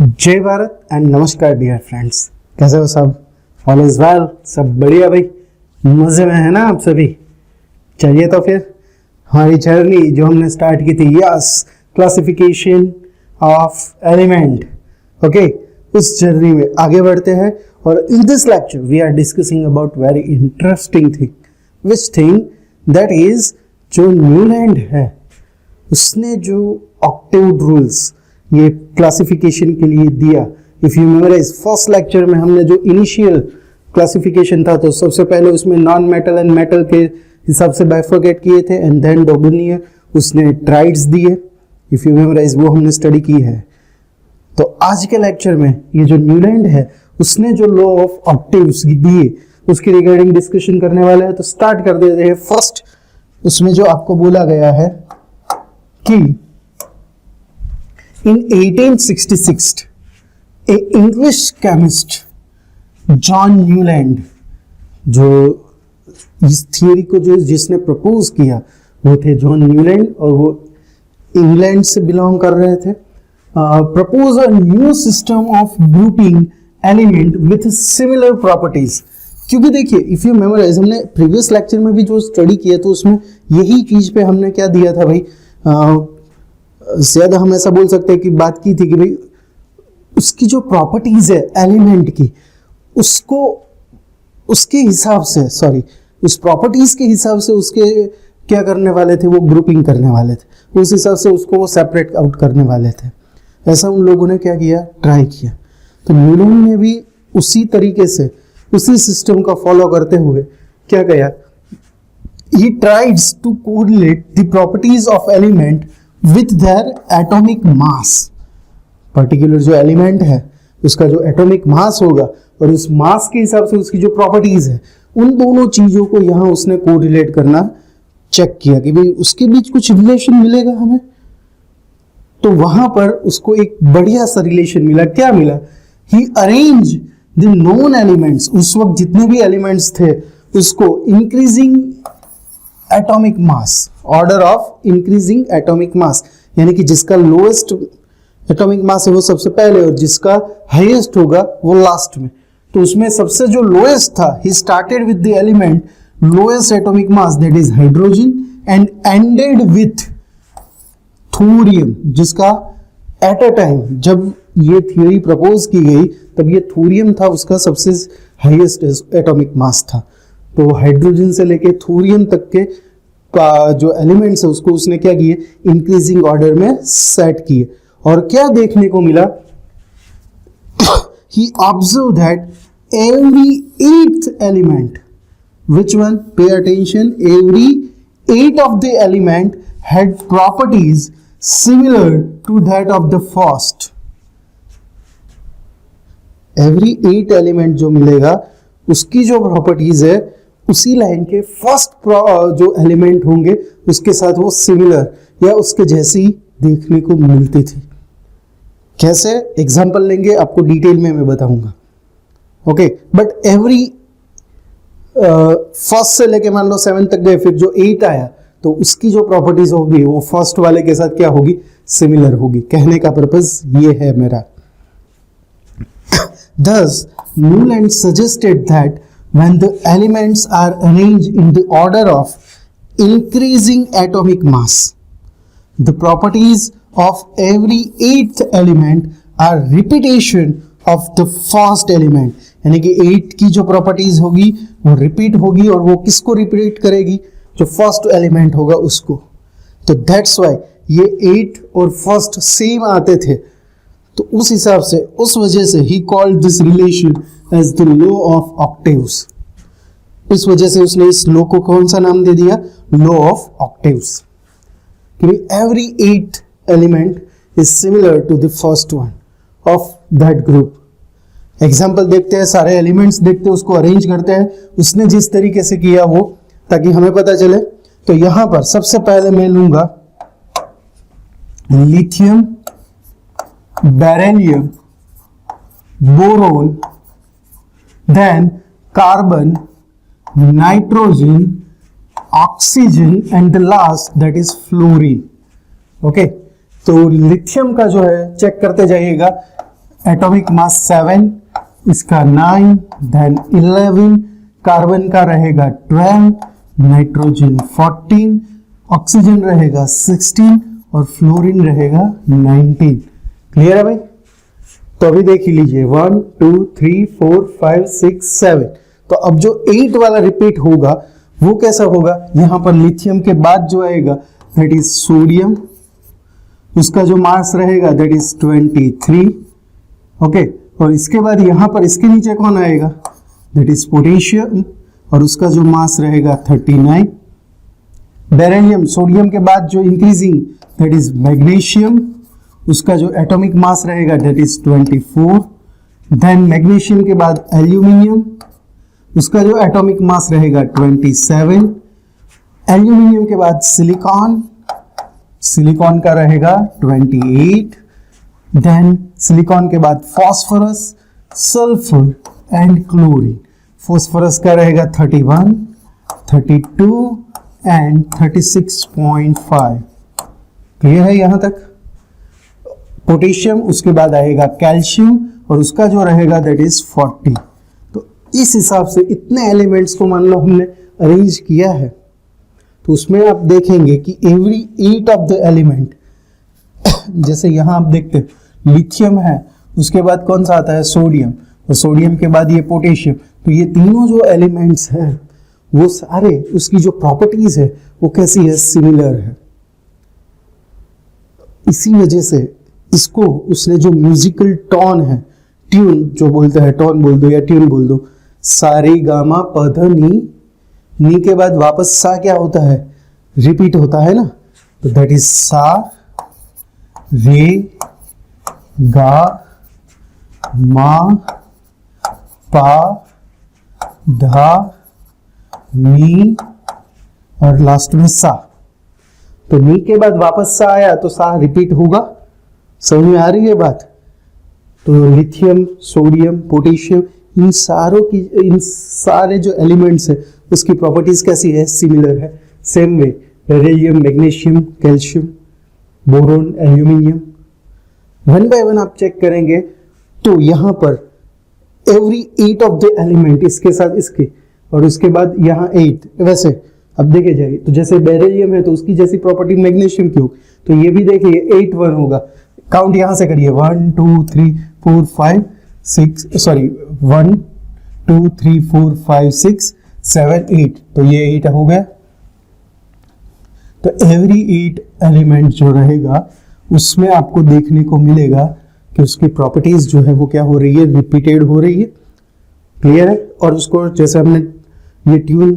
जय भारत एंड नमस्कार dear friends, कैसे हो सब? ऑल इज वेल, सब बढ़िया भाई, मजे में है ना आप सभी? चलिए तो फिर हमारी जर्नी जो हमने स्टार्ट की थी, yes, classification of element, okay, उस जर्नी में आगे बढ़ते हैं। और in this lecture we are discussing about very interesting thing, which thing that is जो न्यूलैंड है उसने जो ऑक्टेव रूल्स ये क्लासिफिकेशन के लिए दिया। If you memorise first lecture में हमने जो इनिशियल क्लासिफिकेशन था, तो सबसे पहले उसमें नॉन मेटल एंड मेटल के हिसाब से बाइफरकेट किए थे, एंड देन डोबनियर उसने ट्राइड्स दिए। इफ यू मेमोराइज वो हमने स्टडी की है। तो आज के लेक्चर में ये जो न्यूलैंड है उसने जो लॉ ऑफ ऑक्टेव्स दिए उसके रिगार्डिंग डिस्कशन करने वाले हैं। तो स्टार्ट कर देते हैं। फर्स्ट उसमें जो आपको बोला गया है कि in 1866 a English chemist John Newland, जो इस थियरी को जिसने प्रपोज किया वो थे जॉन न्यूलैंड, और वो इंग्लैंड से बिलोंग कर रहे थे। Propose a new system of grouping element with similar properties. क्योंकि देखिए, इफ यू मेमोराइज, हमने प्रीवियस लेक्चर में भी जो स्टडी किया तो उसमें यही चीज पे हमने क्या दिया था भाई, ज्यादा हम ऐसा बोल सकते हैं कि बात की थी कि भाई उसकी जो प्रॉपर्टीज है एलिमेंट की, उसको उसके हिसाब से, सॉरी, उस प्रॉपर्टीज के हिसाब से उसके क्या करने वाले थे, वो ग्रुपिंग करने वाले थे, उस हिसाब से उसको वो सेपरेट आउट करने वाले थे। ऐसा उन लोगों ने क्या किया, ट्राई किया। तो न्यूलैंड ने भी उसी तरीके से उसी सिस्टम का फॉलो करते हुए क्या किया, he tries to correlate the properties of element with their atomic mass। Particular जो एलिमेंट है उसका जो एटॉमिक मास होगा और उस मास के हिसाब से उसकी जो प्रॉपर्टीज है, उन दोनों चीजों को यहां उसने कोरिलेट करना चेक किया कि भाई उसके बीच कुछ रिलेशन मिलेगा हमें। तो वहां पर उसको एक बढ़िया सा रिलेशन मिला। क्या मिला? ही अरेंज द नोन एलिमेंट्स, उस वक्त जितने भी एलिमेंट्स थे उसको increasing atomic mass, order of increasing atomic mass, यानी कि जिसका लोएस्ट एटॉमिक मास है वो सबसे पहले और जिसका हाईएस्ट होगा वो लास्ट में। तो उसमें सबसे जो लोएस्ट था, he started with the element lowest atomic mass, that is hydrogen, and ended with thorium, जिसका एट अ टाइम जब ये थियरी प्रपोज की गई तब ये थोरियम था, उसका सबसे हाईएस्ट एटॉमिक मास था। तो हाइड्रोजन से लेके थोरियम तक के का जो एलिमेंट्स है उसको उसने क्या किए, इंक्रीजिंग ऑर्डर में सेट किए। और क्या देखने को मिला, he observed that every eighth element, which one, pay attention, every 8 of the element had properties similar to that of the first। every 8 element जो मिलेगा उसकी जो प्रॉपर्टीज है उसी लाइन के फर्स्ट जो एलिमेंट होंगे उसके साथ वो सिमिलर या उसके जैसी देखने को मिलती थी। कैसे? एग्जांपल लेंगे, आपको डिटेल में मैं बताऊंगा। ओके, बट एवरी फर्स्ट से लेके मान लो 7 तक गए, फिर जो 8 आया तो उसकी जो प्रॉपर्टीज होगी वो फर्स्ट वाले के साथ क्या होगी, सिमिलर होगी। कहने का पर्पस ये है मेरा। Thus, Newland suggested that when the elements are arranged in the order of increasing atomic mass, the properties of every 8th element are repetition of the first element। यानी कि 8 की जो प्रॉपर्टीज होगी वो रिपीट होगी, और वो किसको रिपीट करेगी, जो फर्स्ट एलिमेंट होगा उसको। तो दैट्स वाई ये 8 और फर्स्ट सेम आते थे। तो उस हिसाब से, उस वजह से ही called this relation as the law of octaves. इस वजह से उसने इस लॉ को कौन सा नाम दे दिया, law of octaves. Every 8 element is similar to the first one of that group. Example देखते हैं, सारे एलिमेंट्स देखते हैं, उसको अरेंज करते हैं उसने जिस तरीके से किया वो, ताकि हमें पता चले। तो यहां पर सबसे पहले मैं लूंगा lithium, beryllium, boron, then carbon, nitrogen, oxygen, and the last that is fluorine. Okay, तो लिथियम का जो है चेक करते जाइएगा, एटॉमिक मास 7, इसका 9, देन 11, कार्बन का रहेगा 12, नाइट्रोजन 14, ऑक्सीजन रहेगा 16 और फ्लोरीन रहेगा 19। क्लियर है भाई? तो अभी देख ही लीजिए 1 2 3 4 5 6 7। तो अब जो 8 वाला रिपीट होगा वो कैसा होगा, यहां पर लिथियम के बाद जो आएगा दैट इज सोडियम, उसका जो मास रहेगा दैट इज 23। ओके, और इसके बाद यहां पर इसके नीचे कौन आएगा, दैट इज पोटेशियम, और उसका जो मास रहेगा 39। बेरिलियम, सोडियम के बाद जो इंक्रीजिंग दैट इज मैग्नीशियम, उसका जो एटॉमिक मास रहेगा दैट इज 24। देन मैग्नीशियम के बाद एल्यूमिनियम, उसका जो एटॉमिक मास रहेगा 27। एल्यूमिनियम के बाद सिलिकॉन, सिलिकॉन का रहेगा 28। देन सिलिकॉन के बाद phosphorus, sulphur and chlorine. Phosphorus का रहेगा 31, 32 एंड 36.5। क्लियर है यहां तक? पोटेशियम, उसके बाद आएगा कैल्शियम और उसका जो रहेगा दैट इज 40। तो इस हिसाब से इतने एलिमेंट्स को मान लो हमने अरेंज किया है, तो उसमें आप देखेंगे कि एवरी 8 ऑफ द एलिमेंट, जैसे यहां आप देखते हैं लिथियम है, उसके बाद कौन सा आता है, सोडियम, और सोडियम के बाद ये पोटेशियम। तो ये तीनों जो एलिमेंट्स हैं वो सारे, उसकी जो प्रॉपर्टीज है वो कैसी है, सिमिलर है। इसी वजह से इसको उसने जो म्यूजिकल टोन है, ट्यून जो बोलते हैं, टोन बोल दो या ट्यून बोल दो, सारे गामा पध नी, नी के बाद वापस सा क्या होता है, रिपीट होता है ना, तो दैट इज सा रे गा मा पा धा नी और लास्ट में सा। तो नी के बाद वापस सा आया तो सा रिपीट होगा। समझ में आ रही है बात? तो लिथियम, सोडियम, पोटेशियम, इन सारे जो एलिमेंट्स है उसकी प्रॉपर्टीज कैसी है, सिमिलर है। Same way beryllium, magnesium, calcium, boron, aluminium, one by one आप चेक करेंगे तो यहां पर एवरी 8 ऑफ द एलिमेंट, इसके साथ इसके, और उसके बाद यहाँ 8, वैसे अब देखे जाइए तो जैसे बेरिलियम है तो उसकी जैसी प्रॉपर्टी मैग्नीशियम की होगी, तो ये भी देखिए 8 1 होगा। काउंट यहां से करिए 1 2 3 4 5 6, सॉरी 1 2 3 4 5 6 7 8, तो ये 8 हो गया। तो एवरी 8 एलिमेंट जो रहेगा उसमें आपको देखने को मिलेगा कि उसकी प्रॉपर्टीज जो है वो क्या हो रही है, रिपीटेड हो रही है। क्लियर है? और उसको जैसे हमने ये ट्यून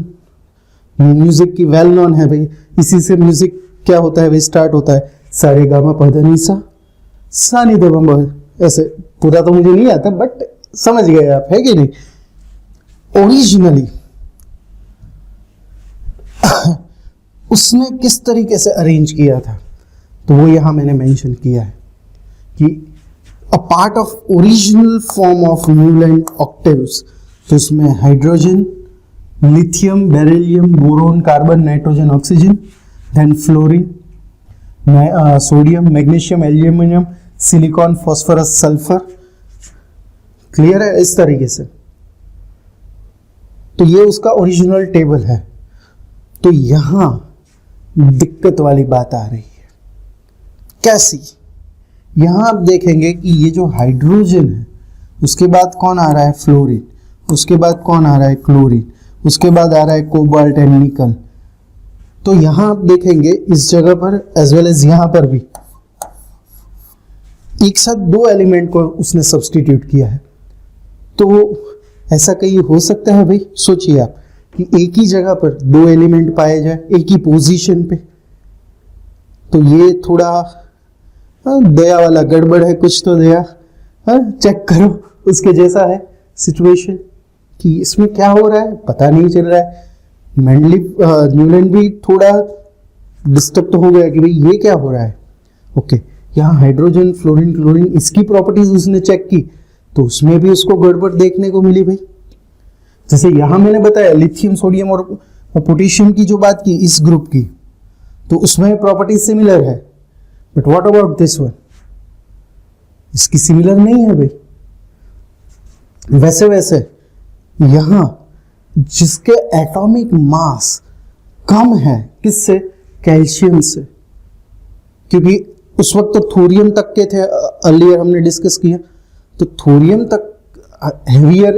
म्यूजिक की वेल नोन है भाई, इसी से म्यूजिक क्या होता है भाई, स्टार्ट होता है सारे गामा पधा नी सा, सा नी दे बम। ऐसे पूरा तो मुझे नहीं आता बट समझ गए आप, है कि नहीं। ओरिजिनली उसने किस तरीके से अरेंज किया था तो वो यहां मैंने मेंशन किया है कि a part of original form of Newland octaves, तो उसमें hydrogen, lithium, beryllium, boron, carbon, nitrogen, oxygen, then fluorine, sodium, magnesium, aluminium, silicon, phosphorus, sulphur. Clear है? इस तरीके से तो ये उसका ओरिजिनल टेबल है। तो यहां दिक्कत वाली बात आ रही है। कैसी? यहां आप देखेंगे कि ये जो हाइड्रोजन है उसके बाद कौन आ रहा है, फ्लोरीन, उसके बाद कौन आ रहा है, क्लोरीन, उसके बाद आ रहा है कोबाल्ट एंड निकल। तो यहां आप देखेंगे इस जगह पर एज वेल एज यहां पर भी एक साथ 2 एलिमेंट को उसने सब्स्टिट्यूट किया है। तो ऐसा कहीं हो सकता है भाई? सोचिए आप कि एक ही जगह पर 2 एलिमेंट पाए जाए एक ही पोजीशन पे, तो ये थोड़ा दया वाला गड़बड़ है, कुछ तो दया। चेक करो उसके जैसा है सिचुएशन कि इसमें क्या हो रहा है पता नहीं चल रहा है। न्यूलैंड भी थोड़ा डिस्टर्ब तो हो गया कि भाई ये क्या हो रहा है। ओके, यहाँ हाइड्रोजन, फ्लोरीन, क्लोरीन, इसकी प्रॉपर्टीज उसने चेक की तो उसमें भी उसको गड़बड़ देखने को मिली भाई। जैसे यहां मैंने बताया लिथियम, सोडियम और पोटेशियम की जो बात की इस ग्रुप की, तो उसमें प्रॉपर्टीज सिमिलर है, but what about this one? इसकी सिमिलर नहीं है भाई। वैसे वैसे यहां जिसके एटॉमिक मास कम है, किससे? कैल्शियम से, क्योंकि उस वक्त तो थोरियम तक के थे, अर्लियर हमने डिस्कस किया, तो थोरियम तक हेवियर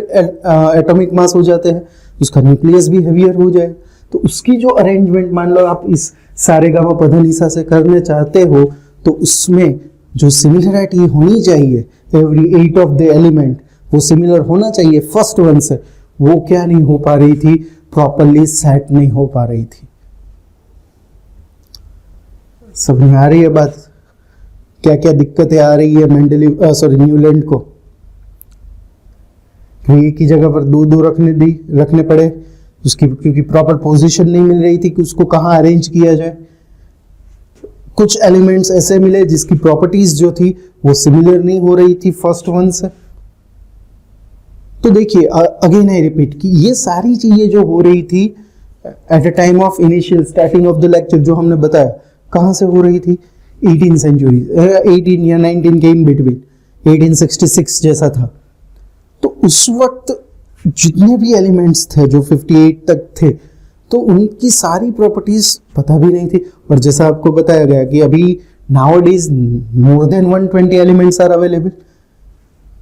एटॉमिक मास हो जाते हैं, उसका न्यूक्लियस भी हेवियर हो जाए, तो उसकी जो अरेंजमेंट मान लो आप इस सारे गामा पधनिसा से करने चाहते हो, तो उसमें जो सिमिलरिटी होनी चाहिए एवरी 8 ऑफ द एलिमेंट, वो सिमिलर होना चाहिए फर्स्ट वन से, वो क्या नहीं हो पा रही थी, प्रॉपरली सेट नहीं हो पा रही थी। समझ में आ रही है बात? क्या क्या दिक्कतें आ रही है न्यूलैंड को? एक ही जगह पर दो रखने पड़े उसकी, क्योंकि प्रॉपर पोजीशन नहीं मिल रही थी कि उसको कहाँ अरेंज किया जाए। कुछ एलिमेंट्स ऐसे मिले जिसकी प्रॉपर्टीज जो थी वो सिमिलर नहीं हो रही थी फर्स्ट वन से। तो देखिए अगेन आई रिपीट कि ये सारी चीजें जो हो रही थी at a time of initial starting of the lecture, जो हमने बताया कहां से हो रही थी, 18 सेंचुरी 18 या 19 के इन बिटवीन, 1866 जैसा था। तो उस वक्त जितने भी एलिमेंट्स थे जो 58 तक थे, तो उनकी सारी प्रॉपर्टीज पता भी नहीं थी। और जैसा आपको बताया गया कि अभी nowadays more than 120 elements are available.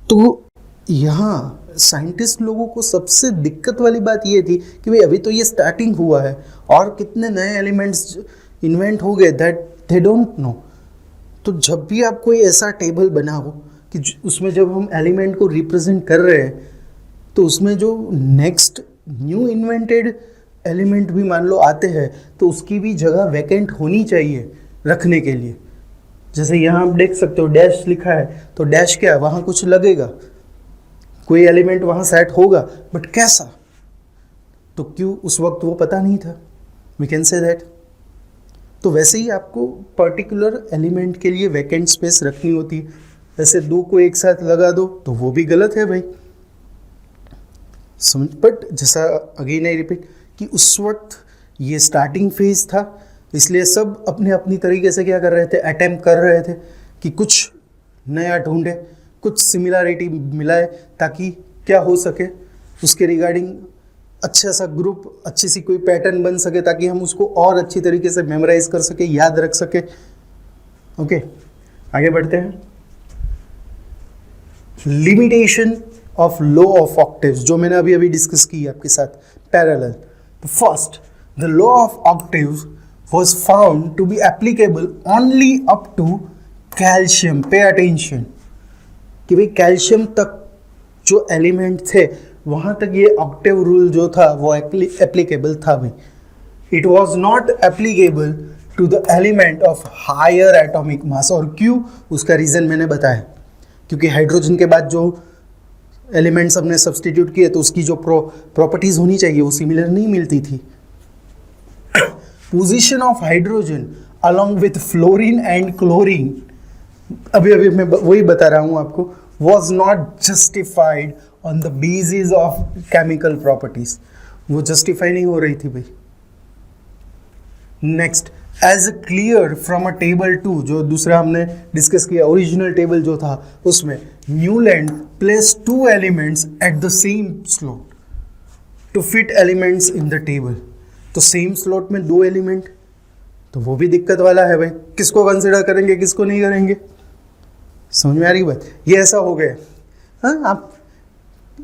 तो यहाँ साइंटिस्ट लोगों को सबसे दिक्कत वाली बात ये थी कि भाई अभी तो ये स्टार्टिंग हुआ है और कितने नए एलिमेंट्स इन्वेंट हो गए दैट दे डोंट नो। तो जब भी आप कोई ऐसा टेबल बनाओ कि उसमें जब हम एलिमेंट को रिप्रेजेंट कर रहे हैं, तो उसमें जो नेक्स्ट न्यू इन्वेंटेड एलिमेंट भी मान लो आते हैं, तो उसकी भी जगह वैकेंट होनी चाहिए रखने के लिए। जैसे यहाँ आप देख सकते हो डैश लिखा है, तो डैश क्या है, वहाँ कुछ लगेगा, कोई एलिमेंट वहाँ सेट होगा, बट कैसा? तो क्यों? उस वक्त वो पता नहीं था, वी कैन से दैट। तो वैसे ही आपको पर्टिकुलर एलिमेंट के लिए वैकेंट स्पेस रखनी होती है। वैसे दो को एक साथ लगा दो तो वो भी गलत है भाई, समझ। बट जैसा अगेन आई रिपीट कि उस वक्त ये स्टार्टिंग फेज था, इसलिए सब अपने अपनी तरीके से क्या कर रहे थे, अटेम्प्ट कर रहे थे कि कुछ नया ढूंढे, कुछ सिमिलरिटी मिलाए, ताकि क्या हो सके उसके रिगार्डिंग अच्छा सा ग्रुप, अच्छी सी कोई पैटर्न बन सके, ताकि हम उसको और अच्छी तरीके से मेमोराइज कर सके, याद रख सके। ओके, आगे बढ़ते हैं। Limitation of law of octaves, जो मैंने अभी अभी डिस्कस की आपके साथ पैरेलल। तो first, the law of octaves was found to be applicable only up to calcium. Pay attention कि भाई कैल्शियम तक जो एलिमेंट थे वहां तक ये ऑक्टेव रूल जो था वो एप्लीकेबल था भाई। It was not applicable to the element of higher atomic mass. और क्यों? उसका रीजन मैंने बताया, क्योंकि हाइड्रोजन के बाद जो एलिमेंट्स हमने सब्सटीट्यूट किए तो उसकी जो प्रॉपर्टीज होनी चाहिए वो सिमिलर नहीं मिलती थी। Position of hydrogen along with fluorine and chlorine, अभी मैं वही बता रहा हूं आपको, was not justified on the basis of chemical properties. वो justify नहीं हो रही थी भाई। Next, as clear from a table 2, जो दूसरा हमने डिस्कस किया, ओरिजिनल टेबल जो था उसमें Newland placed 2 elements at the same slot to fit elements in the table. तो सेम स्लॉट में 2 एलिमेंट, तो वो भी दिक्कत वाला है भाई। किसको कंसिडर करेंगे, किसको नहीं करेंगे? समझ में आ रही बात? ये ऐसा हो गया, हाँ, आप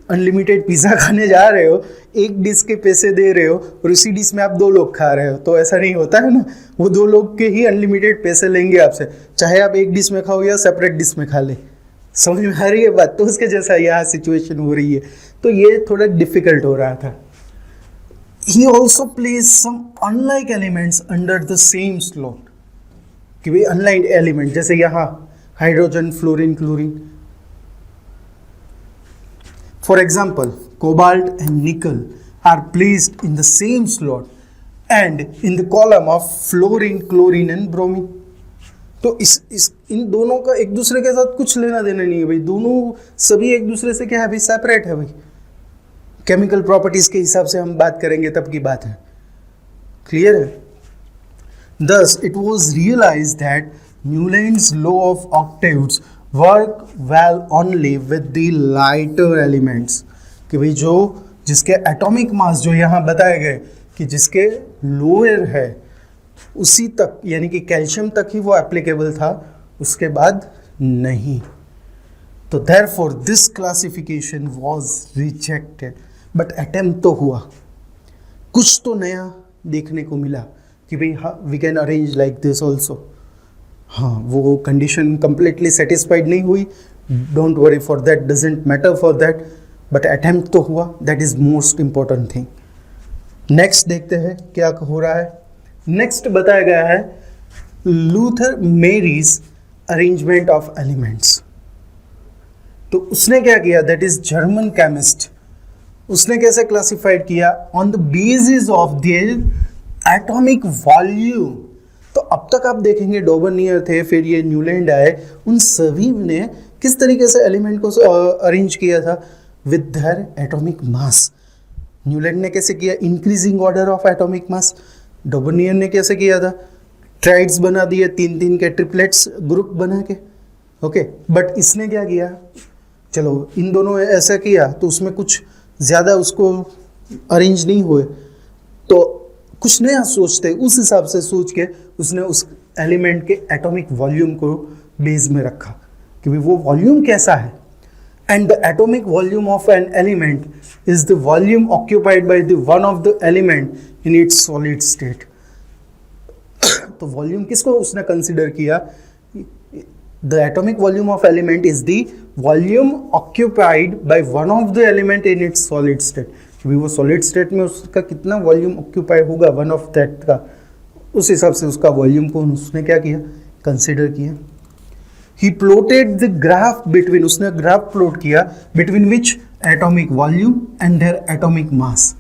अनलिमिटेड पिज़्ज़ा खाने जा रहे हो, एक डिश के पैसे दे रहे हो और उसी डिश में आप 2 लोग खा रहे हो, तो ऐसा नहीं होता है ना। वो 2 लोग के ही अनलिमिटेड पैसे लेंगे आपसे, चाहे आप एक डिश में खाओ या सेपरेट डिश में खा ले। समझ में आ रही है बात? तो उसके जैसा यहाँ सिचुएशन हो रही है, तो ये थोड़ा डिफिकल्ट हो रहा था। He also placed some unlike elements under the same slot, कि भाई unlike element, जैसे यहाँ hydrogen, fluorine, chlorine. For example, cobalt and nickel are placed in the same slot and in the column of fluorine, chlorine and bromine. तो इन दोनों का एक दूसरे के साथ कुछ लेना देना नहीं है भाई, दोनों सभी एक दूसरे से क्या है भाई, सेपरेट है भाई। केमिकल प्रॉपर्टीज के हिसाब से हम बात करेंगे तब की बात है, क्लियर है? Thus, it was realized that Newland's law of octaves work well only with the lighter elements, कि भाई जो जिसके एटॉमिक मास जो यहाँ बताए गए कि जिसके लोअर है उसी तक, यानी कि कैल्शियम तक ही वो एप्लीकेबल था, उसके बाद नहीं। तो therefore this classification was rejected. But attempt तो हुआ, कुछ तो नया देखने को मिला कि भाई हाँ we can arrange like this also. हाँ, वो कंडीशन कंप्लीटली सेटिस्फाइड नहीं हुई, don't worry for that, doesn't matter for that, but attempt तो हुआ, that is most important thing. Next देखते हैं क्या हो रहा है। नेक्स्ट बताया गया है Lothar Meyer's arrangement of elements. तो उसने क्या किया, दैट इज जर्मन केमिस्ट, उसने कैसे क्लासिफाइड किया, on the basis of their atomic volume. तो अब तक आप देखेंगे डोबरनियर थे, फिर ये न्यूलैंड आए, उन सभी ने किस तरीके से एलिमेंट को अरेंज किया था, with their atomic mass. Newland ने कैसे किया, increasing order of atomic mass. Dobereiner ने कैसे किया था, ट्राइड्स बना दिए, 3-3 के ट्रिपलेट्स ग्रुप बना के, ओके। बट इसने क्या किया, चलो इन दोनों ने ऐसा किया तो उसमें कुछ ज़्यादा उसको अरेंज नहीं हुए, तो कुछ नया सोचते उस हिसाब से सोच के उसने उस एलिमेंट के एटॉमिक वॉल्यूम को बेस में रखा कि भाई वो वॉल्यूम कैसा है। And the atomic volume of an element is the volume occupied by the one of the element in its solid state. तो वॉल्यूम किसको उसने कंसिडर किया, the atomic volume of element is the volume occupied by one of the element in its solid state. वो solid state में उसका कितना volume occupy होगा one of that का, उस हिसाब से उसका वॉल्यूम को उसने क्या किया, कंसिडर किया। ही प्लॉटेड द ग्राफ बिटवीन, उसने ग्राफ प्लॉट किया between which atomic volume and there atomic मास।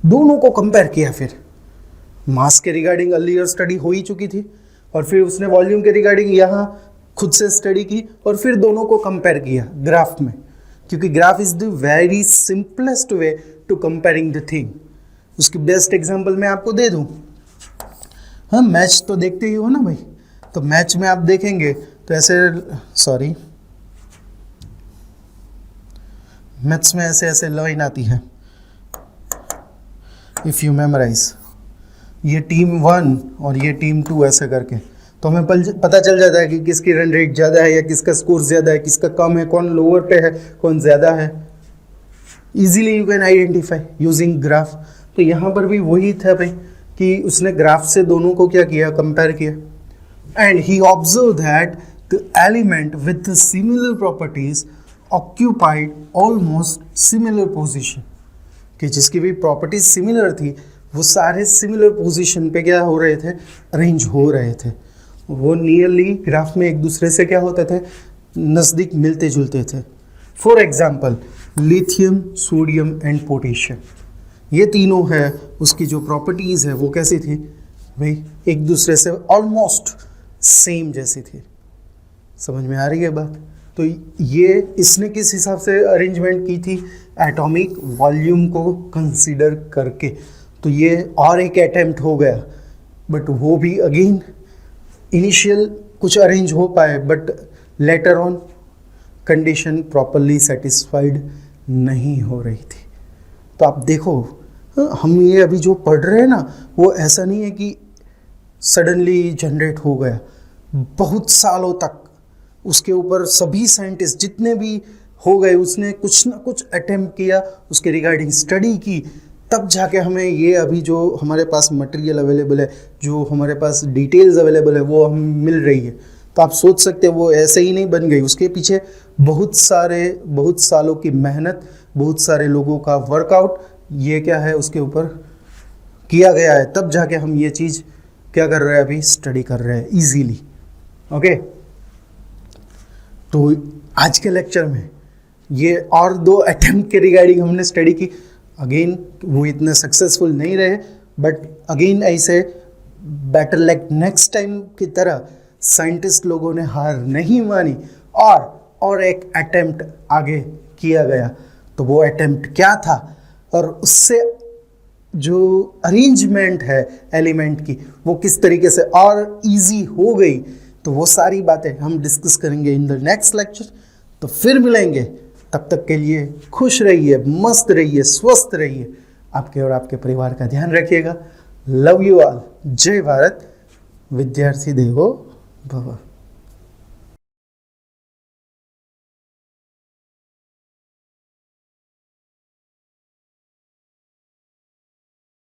दोनों को कंपेयर किया, फिर मास के रिगार्डिंग अर्लियर स्टडी हो ही चुकी थी, और फिर उसने वॉल्यूम के रिगार्डिंग यहाँ खुद से स्टडी की, और फिर दोनों को कंपेयर किया ग्राफ में, क्योंकि graph is the very simplest way to comparing the thing. उसकी बेस्ट एग्जांपल मैं आपको दे दूं, हाँ मैच तो देखते ही हो ना भाई, तो मैच में आप देखेंगे तो ऐसे, सॉरी मैथ्स में ऐसे ऐसे लाइन आती है, इफ यू मेमोराइज, ये टीम 1 और ये टीम 2 ऐसे करके, तो हमें पता चल जाता है कि किसकी रन रेट ज़्यादा है या किसका स्कोर ज़्यादा है, किसका कम है, कौन लोअर पे है, कौन ज़्यादा है। Easily you can identify using graph. तो यहाँ पर भी वही था भाई कि उसने ग्राफ से दोनों को क्या किया, कंपेयर किया। And he observe that the element with similar properties occupied almost similar position, कि जिसकी भी प्रॉपर्टीज सिमिलर थी वो सारे सिमिलर पोजीशन पे क्या हो रहे थे, अरेंज हो रहे थे। वो नियरली ग्राफ में एक दूसरे से क्या होते थे, नज़दीक मिलते जुलते थे। For example lithium, sodium and potassium, ये तीनों है उसकी जो प्रॉपर्टीज़ है वो कैसी थी भाई, एक दूसरे से ऑलमोस्ट सेम जैसी थी। समझ में आ रही है बात। तो ये इसने किस हिसाब से अरेंजमेंट की थी, एटॉमिक वॉल्यूम को कंसीडर करके। तो ये और एक अटेम्प्ट हो गया, बट वो भी अगेन इनिशियल कुछ अरेंज हो पाए, but later on condition properly satisfied नहीं हो रही थी। तो आप देखो हम ये अभी जो पढ़ रहे हैं ना, वो ऐसा नहीं है कि सडनली जनरेट हो गया, बहुत सालों तक उसके ऊपर सभी साइंटिस्ट जितने भी हो गए, उसने कुछ ना कुछ अटेम्प्ट किया, उसके रिगार्डिंग स्टडी की, तब जाके हमें ये अभी जो हमारे पास मटेरियल अवेलेबल है, जो हमारे पास डिटेल्स अवेलेबल है, वो हमें मिल रही है। तो आप सोच सकते हैं वो ऐसे ही नहीं बन गई, उसके पीछे बहुत सालों की मेहनत, बहुत सारे लोगों का वर्कआउट, ये क्या है उसके ऊपर किया गया है, तब जाके हम ये चीज़ क्या कर रहे हैं, अभी स्टडी कर रहे हैं इजीली। ओके, तो आज के लेक्चर में ये और 2 अटेम्प्ट के रिगार्डिंग हमने स्टडी की। अगेन वो इतने सक्सेसफुल नहीं रहे, बट अगेन ऐसे बेटर लाइक नेक्स्ट टाइम की तरह साइंटिस्ट लोगों ने हार नहीं मानी, और एक अटेम्प्ट आगे किया गया। तो वो अटेम्प्ट क्या था, और उससे जो अरेंजमेंट है एलिमेंट की वो किस तरीके से और इजी हो गई। तो तो वो सारी बातें हम डिस्कस करेंगे इन द नेक्स्ट लेक्चर। तो फिर मिलेंगे, तब तक के लिए खुश रहिए, मस्त रहिए, स्वस्थ रहिए, आपके और आपके परिवार का ध्यान रखिएगा। Love you all. जय भारत। विद्यार्थी देवो भव।